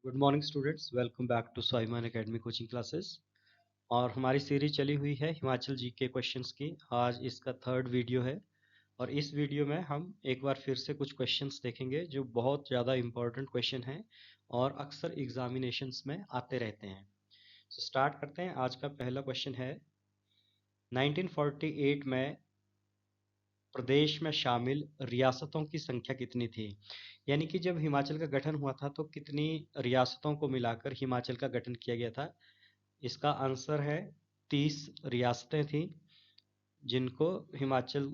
Good morning students, welcome back to Swabhiman academy coaching classes. और हमारी series चली हुई है हिमाचल जी के क्वेश्चंस की। आज इसका थर्ड वीडियो है और इस वीडियो में हम एक बार फिर से कुछ क्वेश्चंस देखेंगे जो बहुत ज़्यादा इंपॉर्टेंट क्वेश्चन हैं और अक्सर एग्जामिनेशंस में आते रहते हैं। तो स्टार्ट करते हैं। आज का पहला क्वेश्चन है, 1948 में प्रदेश में शामिल रियासतों की संख्या कितनी थी? यानी कि जब हिमाचल का गठन हुआ था तो कितनी रियासतों को मिलाकर हिमाचल का गठन किया गया था? इसका आंसर है 30 रियासतें थीं जिनको हिमाचल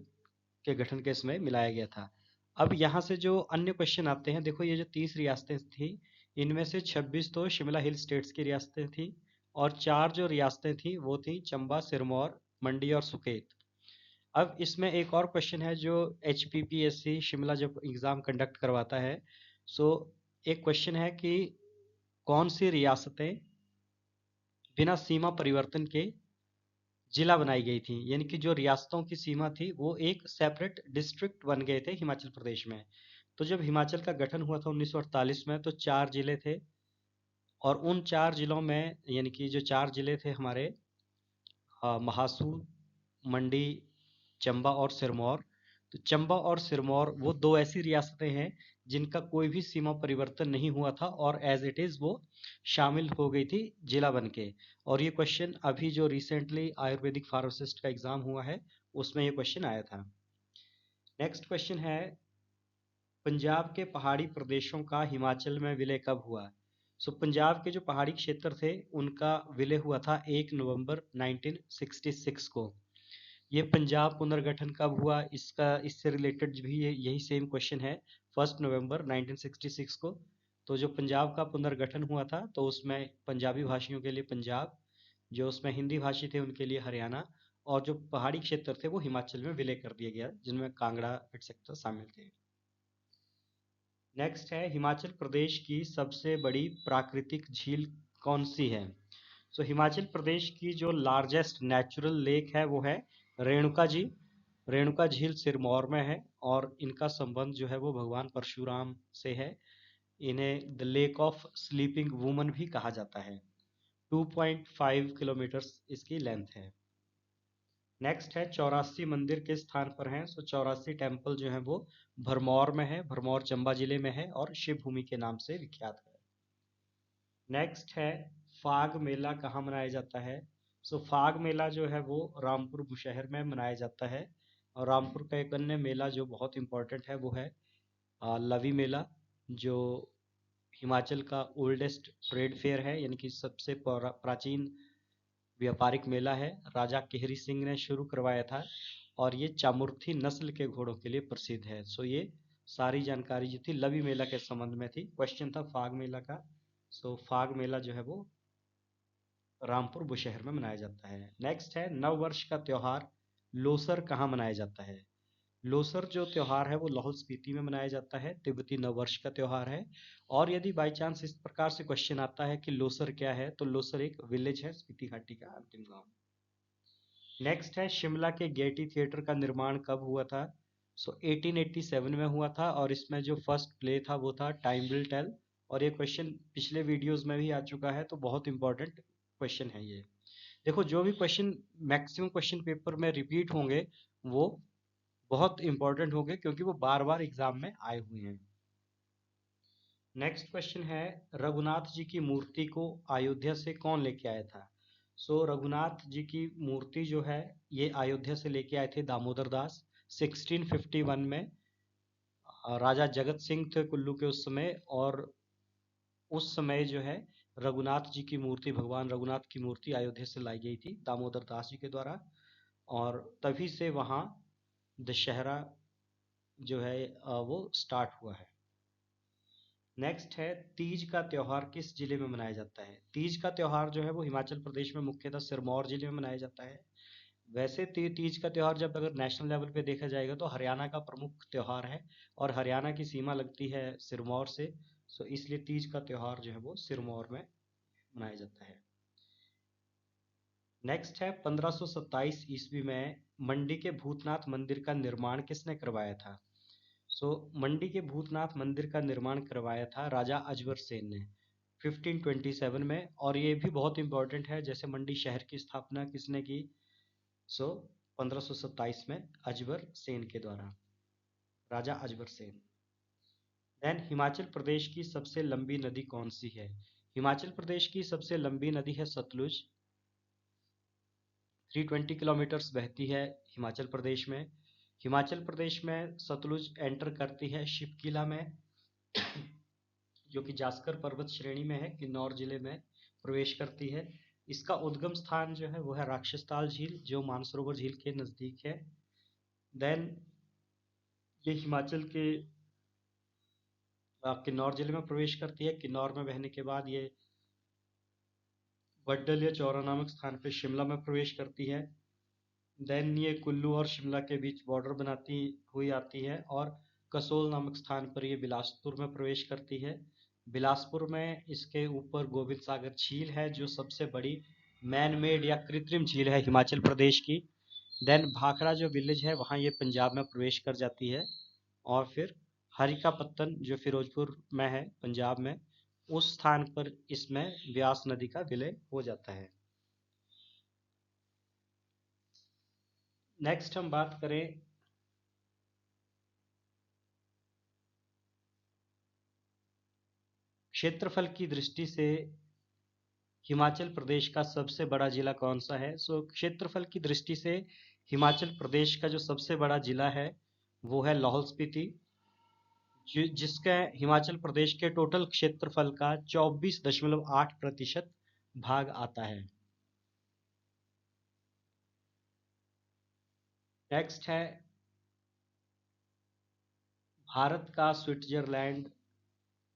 के गठन के समय मिलाया गया था। अब यहाँ से जो अन्य क्वेश्चन आते हैं, देखो ये जो 30 रियासतें थी, इनमें से 26 तो शिमला हिल स्टेट्स की रियासतें थी और 4 जो रियासतें थी वो थी चंबा, सिरमौर, मंडी और सुकेत। अब इसमें एक और क्वेश्चन है जो HPPSC शिमला जब एग्ज़ाम कंडक्ट करवाता है, सो एक क्वेश्चन है कि कौन सी रियासतें बिना सीमा परिवर्तन के जिला बनाई गई थी? यानी कि जो रियासतों की सीमा थी वो एक सेपरेट डिस्ट्रिक्ट बन गए थे हिमाचल प्रदेश में। तो जब हिमाचल का गठन हुआ था 1948 में, तो 4 जिले थे और उन 4 जिलों में यानी कि जो 4 जिले थे हमारे महासू, मंडी, चंबा और सिरमौर। तो चंबा और सिरमौर वो दो ऐसी रियासतें हैं जिनका कोई भी सीमा परिवर्तन नहीं हुआ था और एज इट इज़ वो शामिल हो गई थी जिला बन के। और ये क्वेश्चन अभी जो रिसेंटली आयुर्वेदिक फार्मासिस्ट का एग्ज़ाम हुआ है उसमें ये क्वेश्चन आया था। नेक्स्ट क्वेश्चन है, पंजाब के पहाड़ी प्रदेशों का हिमाचल में विलय कब हुआ? सो पंजाब के जो पहाड़ी क्षेत्र थे उनका विलय हुआ था 1 नवंबर 1966 को। ये पंजाब पुनर्गठन कब हुआ, इसका इससे रिलेटेड भी यही सेम क्वेश्चन है, 1 नवंबर 1966 को। तो जो पंजाब का पुनर्गठन हुआ था तो उसमें पंजाबी भाषियों के लिए पंजाब, जो उसमें हिंदी भाषी थे उनके लिए हरियाणा, और जो पहाड़ी क्षेत्र थे वो हिमाचल में विलय कर दिया गया जिनमें कांगड़ा एटसेट्रा शामिल थे। नेक्स्ट है, हिमाचल प्रदेश की सबसे बड़ी प्राकृतिक झील कौन सी है? सो हिमाचल प्रदेश की जो लार्जेस्ट नेचुरल लेक है वो है रेणुका जी। रेणुका झील सिरमौर में है और इनका संबंध जो है वो भगवान परशुराम से है। इन्हें the lake of sleeping woman भी कहा जाता है। 2.5 किलोमीटर इसकी लेंथ है। नेक्स्ट है, 84 मंदिर किस स्थान पर हैं? सो 84 टेम्पल जो है वो भरमौर में है, भरमौर चंबा जिले में है और शिव भूमि के नाम से विख्यात है। नेक्स्ट है, फाग मेला कहाँ मनाया जाता है? सो फाग मेला जो है वो रामपुर बुशहर में मनाया जाता है। और रामपुर का एक अन्य मेला जो बहुत इम्पोर्टेंट है वो है लवी मेला, जो हिमाचल का ओल्डेस्ट ट्रेड फेयर है, यानी कि सबसे प्राचीन व्यापारिक मेला है। राजा केहरी सिंह ने शुरू करवाया था और ये चामुर्थी नस्ल के घोड़ों के लिए प्रसिद्ध है। सो ये सारी जानकारी जो थी लवी मेला के संबंध में थी। क्वेश्चन था फाग मेला का। सो फाग मेला जो है वो रामपुर बुशहर में मनाया जाता है। नेक्स्ट है, नव वर्ष का त्योहार लोसर कहाँ मनाया जाता है? लोसर जो त्योहार है वो लाहौल स्पीति में मनाया जाता है, तिब्बती नव वर्ष का त्योहार है। और यदि बाई चांस इस प्रकार से क्वेश्चन आता है कि लोसर क्या है, तो लोसर एक विलेज है स्पीति घाटी का अंतिम गांव। नेक्स्ट है, शिमला के गेयटी थिएटर का निर्माण कब हुआ था? सो 1887 में हुआ था और इसमें जो फर्स्ट प्ले था वो था टाइम विल टेल। और ये क्वेश्चन पिछले वीडियोस में भी आ चुका है, तो बहुत इंपॉर्टेंट क्वेश्चन है ये। देखो जो भी क्वेश्चन मैक्सिमम क्वेश्चन पेपर में रिपीट होंगे वो बहुत इंपॉर्टेंट होंगे क्योंकि वो बार बार एग्जाम में आए हुए हैं। नेक्स्ट क्वेश्चन है, रघुनाथ जी की मूर्ति को अयोध्या से कौन लेके आया था? सो रघुनाथ जी की मूर्ति जो है ये अयोध्या से लेके आए थे दामोदर दास 1651 में। राजा जगत सिंह थे कुल्लू के उस समय, और उस समय जो है रघुनाथ जी की मूर्ति, भगवान रघुनाथ की मूर्ति अयोध्या से लाई गई थी दामोदर दास जी के द्वारा। और तभी से वहाँ दशहरा जो है वो स्टार्ट हुआ है। नेक्स्ट है, तीज का त्योहार किस जिले में मनाया जाता है? तीज का त्योहार जो है वो हिमाचल प्रदेश में मुख्यतः सिरमौर जिले में मनाया जाता है। वैसे तीज का त्योहार जब अगर नेशनल लेवल पे देखा जाएगा तो हरियाणा का प्रमुख त्योहार है और हरियाणा की सीमा लगती है सिरमौर से। सो इसलिए तीज का त्योहार जो है वो सिरमौर में मनाया जाता है। नेक्स्ट है, 1527 ईस्वी में मंडी के भूतनाथ मंदिर का निर्माण किसने करवाया था? सो मंडी के भूतनाथ मंदिर का निर्माण करवाया था राजा अजबर सेन ने 1527 में। और ये भी बहुत इंपॉर्टेंट है, जैसे मंडी शहर की स्थापना किसने की? सो 1527 में अजबर सेन के द्वारा, राजा अजबर सेन। देन हिमाचल प्रदेश की सबसे लंबी नदी कौन सी है? हिमाचल प्रदेश की सबसे लंबी नदी है सतलुज, 320 किलोमीटर्स बहती है हिमाचल प्रदेश में। हिमाचल प्रदेश में सतलुज एंटर करती है शिवकिला में, जो कि जास्कर पर्वत श्रेणी में है, किन्नौर जिले में प्रवेश करती है। इसका उद्गम स्थान जो है वो है राक्षसताल झील, जो मानसरोवर झील के नजदीक है। देन ये हिमाचल के किन्नौर जिले में प्रवेश करती है। किन्नौर में बहने के बाद ये वड्डल या चौरा नामक स्थान पे शिमला में प्रवेश करती है। देन ये कुल्लू और शिमला के बीच बॉर्डर बनाती हुई आती है, और कसोल नामक स्थान पर ये बिलासपुर में प्रवेश करती है। बिलासपुर में इसके ऊपर गोविंद सागर झील है, जो सबसे बड़ी मैन मेड या कृत्रिम झील है हिमाचल प्रदेश की। देन भाखड़ा जो विलेज है वहाँ ये पंजाब में प्रवेश कर जाती है। और फिर हरिका पत्तन जो फिरोजपुर में है पंजाब में, उस स्थान पर इसमें व्यास नदी का विलय हो जाता है। नेक्स्ट हम बात करें क्षेत्रफल की दृष्टि से हिमाचल प्रदेश का सबसे बड़ा जिला कौन सा है? सो क्षेत्रफल की दृष्टि से हिमाचल प्रदेश का जो सबसे बड़ा जिला है वो है लाहौल स्पीति, जिसका हिमाचल प्रदेश के टोटल क्षेत्रफल का 24.8% भाग आता है। नेक्स्ट है भारत का स्विट्जरलैंड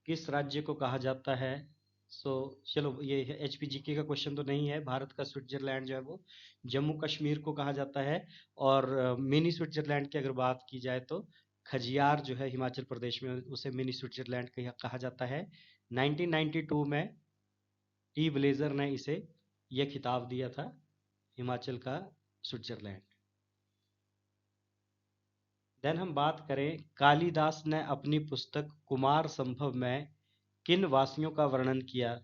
किस राज्य को कहा जाता है? सो चलो, ये HPGK का क्वेश्चन तो नहीं है। भारत का स्विट्जरलैंड जो है वो जम्मू कश्मीर को कहा जाता है। और मिनी स्विट्जरलैंड की अगर बात की जाए तो खजियार जो है हिमाचल प्रदेश में, उसे मिनी स्विट्जरलैंड कहा जाता है। 1992 में टी ब्लेजर ने इसे यह खिताब दिया था, हिमाचल का स्विट्जरलैंड। देन हम बात करें कालिदास ने अपनी पुस्तक कुमार संभव में किन वासियों का वर्णन किया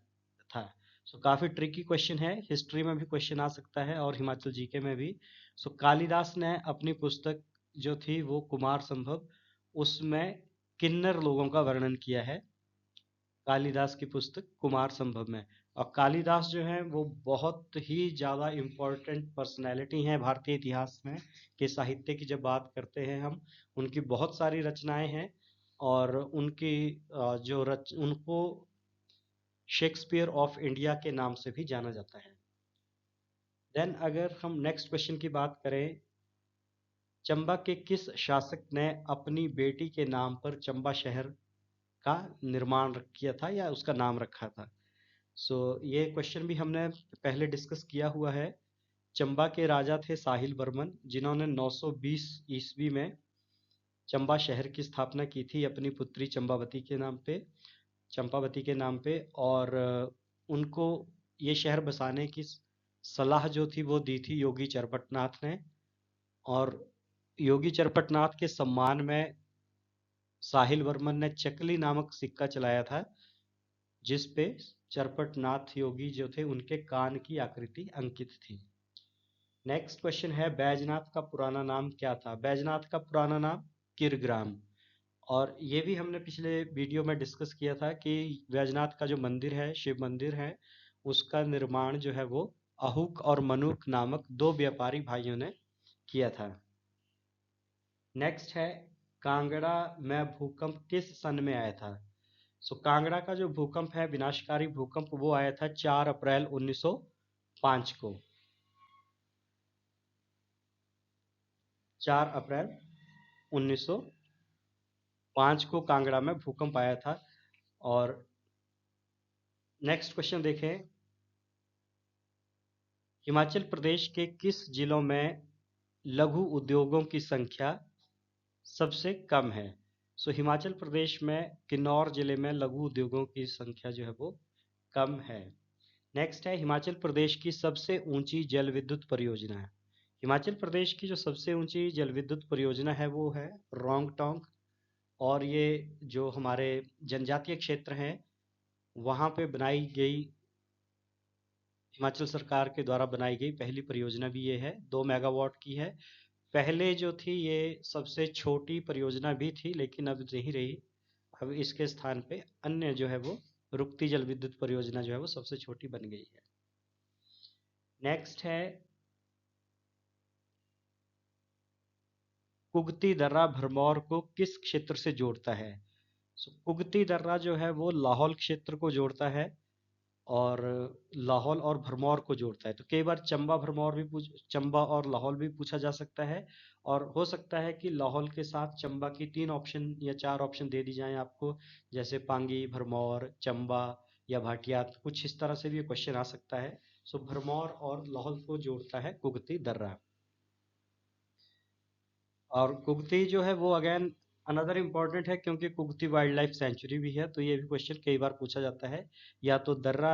था? सो काफी ट्रिकी क्वेश्चन है, हिस्ट्री में भी क्वेश्चन आ सकता है और हिमाचल जीके में भी। सो कालिदास ने अपनी पुस्तक जो थी वो कुमार संभव, उसमें किन्नर लोगों का वर्णन किया है, कालिदास की पुस्तक कुमार संभव में। और कालिदास जो है वो बहुत ही ज़्यादा इम्पोर्टेंट पर्सनैलिटी हैं भारतीय इतिहास में के साहित्य की। जब बात करते हैं हम, उनकी बहुत सारी रचनाएं हैं, और उनकी उनको शेक्सपियर ऑफ इंडिया के नाम से भी जाना जाता है। देन अगर हम नेक्स्ट क्वेश्चन की बात करें, चंबा के किस शासक ने अपनी बेटी के नाम पर चंबा शहर का निर्माण किया था या उसका नाम रखा था? सो ये क्वेश्चन भी हमने पहले डिस्कस किया हुआ है। चंबा के राजा थे साहिल वर्मन, जिन्होंने 920 ईस्वी में चंबा शहर की स्थापना की थी अपनी पुत्री चंपावती के नाम पे, चंपावती के नाम पे। और उनको ये शहर बसाने की सलाह जो थी वो दी थी योगी चरपटनाथ ने। और योगी चरपटनाथ के सम्मान में साहिल वर्मन ने चकली नामक सिक्का चलाया था, जिस पे चरपटनाथ योगी जो थे उनके कान की आकृति अंकित थी। नेक्स्ट क्वेश्चन है बैजनाथ का पुराना नाम क्या था? बैजनाथ का पुराना नाम किरग्राम। और ये भी हमने पिछले वीडियो में डिस्कस किया था कि बैजनाथ का जो मंदिर है, शिव मंदिर है, उसका निर्माण जो है वो अहुक और मनुक नामक दो व्यापारी भाइयों ने किया था। नेक्स्ट है कांगड़ा में भूकंप किस सन में आया था? सो कांगड़ा का जो भूकंप है, विनाशकारी भूकंप, वो आया था 4 अप्रैल 1905 को। 4 अप्रैल 1905 को कांगड़ा में भूकंप आया था। और नेक्स्ट क्वेश्चन देखें, हिमाचल प्रदेश के किस जिलों में लघु उद्योगों की संख्या सबसे कम है? सो हिमाचल प्रदेश में किन्नौर जिले में लघु उद्योगों की संख्या जो है वो कम है। नेक्स्ट है हिमाचल प्रदेश की सबसे ऊंची जल विद्युत परियोजना। हिमाचल प्रदेश की जो सबसे ऊंची जल विद्युत परियोजना है वो है रोंग टोंग। और ये जो हमारे जनजातीय क्षेत्र हैं वहाँ पे बनाई गई, हिमाचल सरकार के द्वारा बनाई गई पहली परियोजना भी ये है, 2 मेगावाट की है। पहले जो थी ये सबसे छोटी परियोजना भी थी, लेकिन अब नहीं रही। अब इसके स्थान पे अन्य जो है वो रुकती जल विद्युत परियोजना जो है वो सबसे छोटी बन गई है। नेक्स्ट है कुगती दर्रा भरमौर को किस क्षेत्र से जोड़ता है? कुगती दर्रा जो है वो लाहौल क्षेत्र को जोड़ता है, और लाहौल और भरमौर को जोड़ता है। तो कई बार चंबा और लाहौल भी पूछा जा सकता है, और हो सकता है कि लाहौल के साथ चंबा की 3 ऑप्शन या 4 ऑप्शन दे दी जाएं आपको, जैसे पांगी, भरमौर, चंबा या भाटियात, कुछ इस तरह से भी क्वेश्चन आ सकता है। सो भरमौर और लाहौल को जोड़ता है कुगती दर्रा। और कुगती जो है वो अगेन अनदर इम्पोर्टेंट है, क्योंकि कुगती वाइल्ड लाइफ सेंचुरी भी है, तो ये भी क्वेश्चन कई बार पूछा जाता है। या तो दर्रा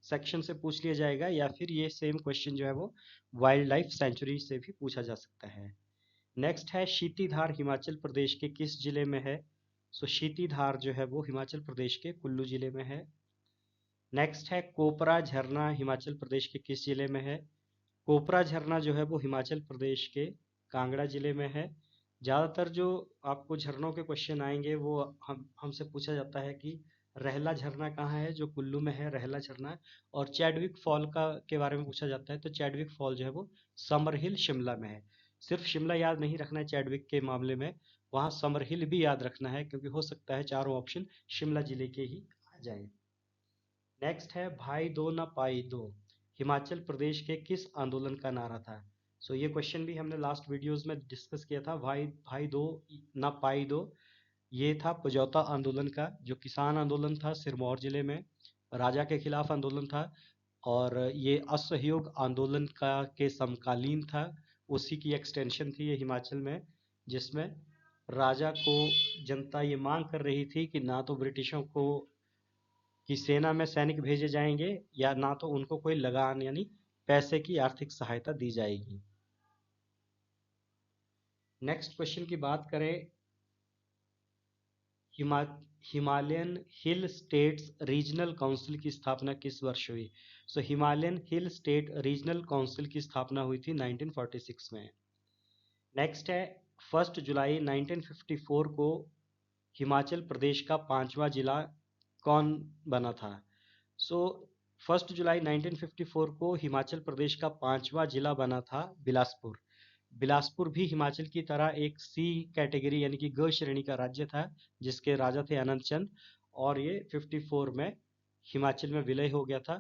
सेक्शन से पूछ लिया जाएगा, या फिर ये सेम क्वेश्चन जो है वो वाइल्ड लाइफ सेंचुरी से भी पूछा जा सकता है। नेक्स्ट है शीतीधार हिमाचल प्रदेश के किस जिले में है? सो शीतीधार जो है वो हिमाचल प्रदेश के कुल्लू जिले में है। नेक्स्ट है कोपरा झरना हिमाचल प्रदेश के किस जिले में है? कोपरा झरना जो है वो हिमाचल प्रदेश के कांगड़ा जिले में है। ज़्यादातर जो आपको झरनों के क्वेश्चन आएंगे वो हमसे पूछा जाता है कि रहला झरना कहाँ है, जो कुल्लू में है रहला झरना। और चैडविक फॉल का के बारे में पूछा जाता है, तो चैडविक फॉल जो है वो समर हिल शिमला में है। सिर्फ शिमला याद नहीं रखना है चैडविक के मामले में, वहाँ समर हिल भी याद रखना है, क्योंकि हो सकता है चारों ऑप्शन शिमला जिले के ही आ जाए। नेक्स्ट है भाई दो ना पाई दो हिमाचल प्रदेश के किस आंदोलन का नारा था? ये क्वेश्चन भी हमने लास्ट वीडियोस में डिस्कस किया था। भाई भाई दो ना पाई दो, ये था पजौता आंदोलन का, जो किसान आंदोलन था सिरमौर जिले में, राजा के खिलाफ आंदोलन था। और ये असहयोग आंदोलन का के समकालीन था, उसी की एक्सटेंशन थी ये हिमाचल में, जिसमें राजा को जनता ये मांग कर रही थी कि ना तो ब्रिटिशों को कि सेना में सैनिक भेजे जाएंगे, या ना तो उनको कोई लगान यानी पैसे की आर्थिक सहायता दी जाएगी। नेक्स्ट क्वेश्चन की बात करें, हिमा Himalayan hill states regional council की स्थापना किस वर्ष हुई? Himalayan hill state regional council की स्थापना हुई थी 1946 में। नेक्स्ट है 1 जुलाई 1954 को हिमाचल प्रदेश का 5वां जिला कौन बना था? सो 1 जुलाई 1954 को हिमाचल प्रदेश का 5वां जिला बना था बिलासपुर। बिलासपुर भी हिमाचल की तरह एक सी कैटेगरी यानी कि ग श्रेणी का राज्य था, जिसके राजा थे अनंत चंद, और ये 54 में हिमाचल में विलय हो गया था।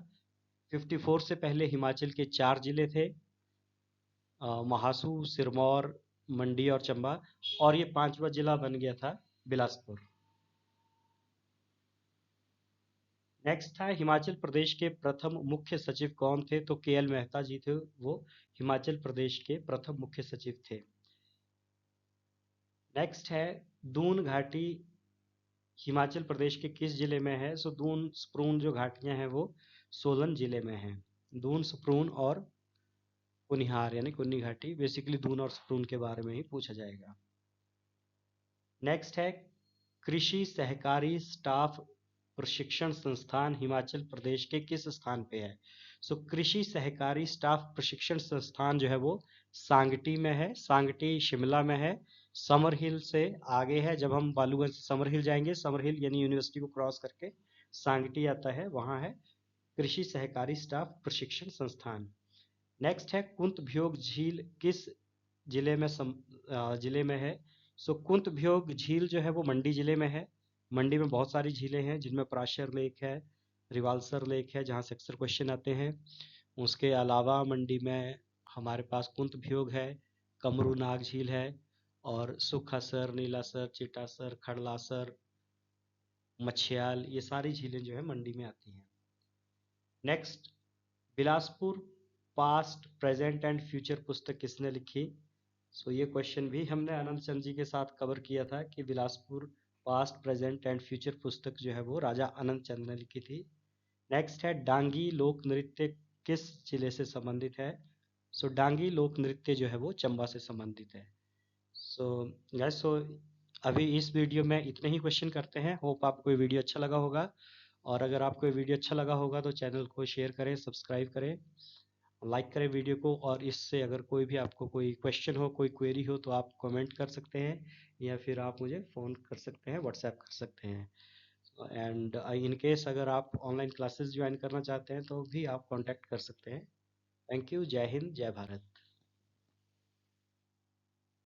54 से पहले हिमाचल के 4 जिले थे, महासू, सिरमौर, मंडी और चंबा, और ये 5वां जिला बन गया था बिलासपुर। नेक्स्ट था हिमाचल प्रदेश के प्रथम मुख्य सचिव कौन थे? तो के.एल. मेहता जी थे, वो हिमाचल प्रदेश के प्रथम मुख्य सचिव थे। नेक्स्ट है दून घाटी हिमाचल प्रदेश के किस जिले में है? दून स्प्रून जो घाटियां हैं वो सोलन जिले में हैं। दून, स्प्रून और कुनिहार यानी कुन्नी घाटी, बेसिकली दून और स्प्रून के बारे में ही पूछा जाएगा। नेक्स्ट है कृषि सहकारी स्टाफ प्रशिक्षण संस्थान हिमाचल प्रदेश के किस स्थान पे है? कृषि सहकारी स्टाफ प्रशिक्षण संस्थान जो है वो सांगटी में है, सांगटी शिमला में है। समर हिल से आगे है, जब हम बालूगंज से समर हिल जाएंगे, समर हिल यानी यूनिवर्सिटी को क्रॉस करके सांगटी आता है, वहाँ है कृषि सहकारी स्टाफ प्रशिक्षण संस्थान। नेक्स्ट है कुंतभ्योग झील किस जिले में है? कुंतभ्योग झील जो है वो मंडी जिले में है। मंडी में बहुत सारी झीलें हैं, जिनमें प्राशर लेक है, रिवाल्सर लेक है, जहाँ से अक्सर क्वेश्चन आते हैं। उसके अलावा मंडी में हमारे पास कुंतभ्योग है, कमरू नाग झील है, और सुखासर, नीलासर, चिटासर, खड़लासर, मछियाल, ये सारी झीलें जो है मंडी में आती हैं। Next, Bilaspur past present and future पुस्तक किसने लिखी? ये क्वेश्चन भी हमने आनंद चंद जी के साथ कवर किया था कि Bilaspur past present and future पुस्तक जो है वो राजा आनंद चंद ने लिखी थी। नेक्स्ट है डांगी लोक नृत्य किस जिले से संबंधित है? डांगी लोक नृत्य जो है वो चंबा से संबंधित है। सो गैस, अभी इस वीडियो में इतने ही क्वेश्चन करते हैं। होप आपको ये वीडियो अच्छा लगा होगा, और अगर आपको ये वीडियो अच्छा लगा होगा तो चैनल को शेयर करें, सब्सक्राइब करें, लाइक करें वीडियो को। और इससे अगर कोई भी आपको कोई क्वेश्चन हो, कोई क्वेरी हो तो आप कमेंट कर सकते हैं, या फिर आप मुझे फ़ोन कर सकते हैं, व्हाट्सएप कर सकते हैं। एंड इन केस अगर आप ऑनलाइन क्लासेस ज्वाइन करना चाहते हैं तो भी आप कांटेक्ट कर सकते हैं। Thank you. जय हिंद, जय भारत।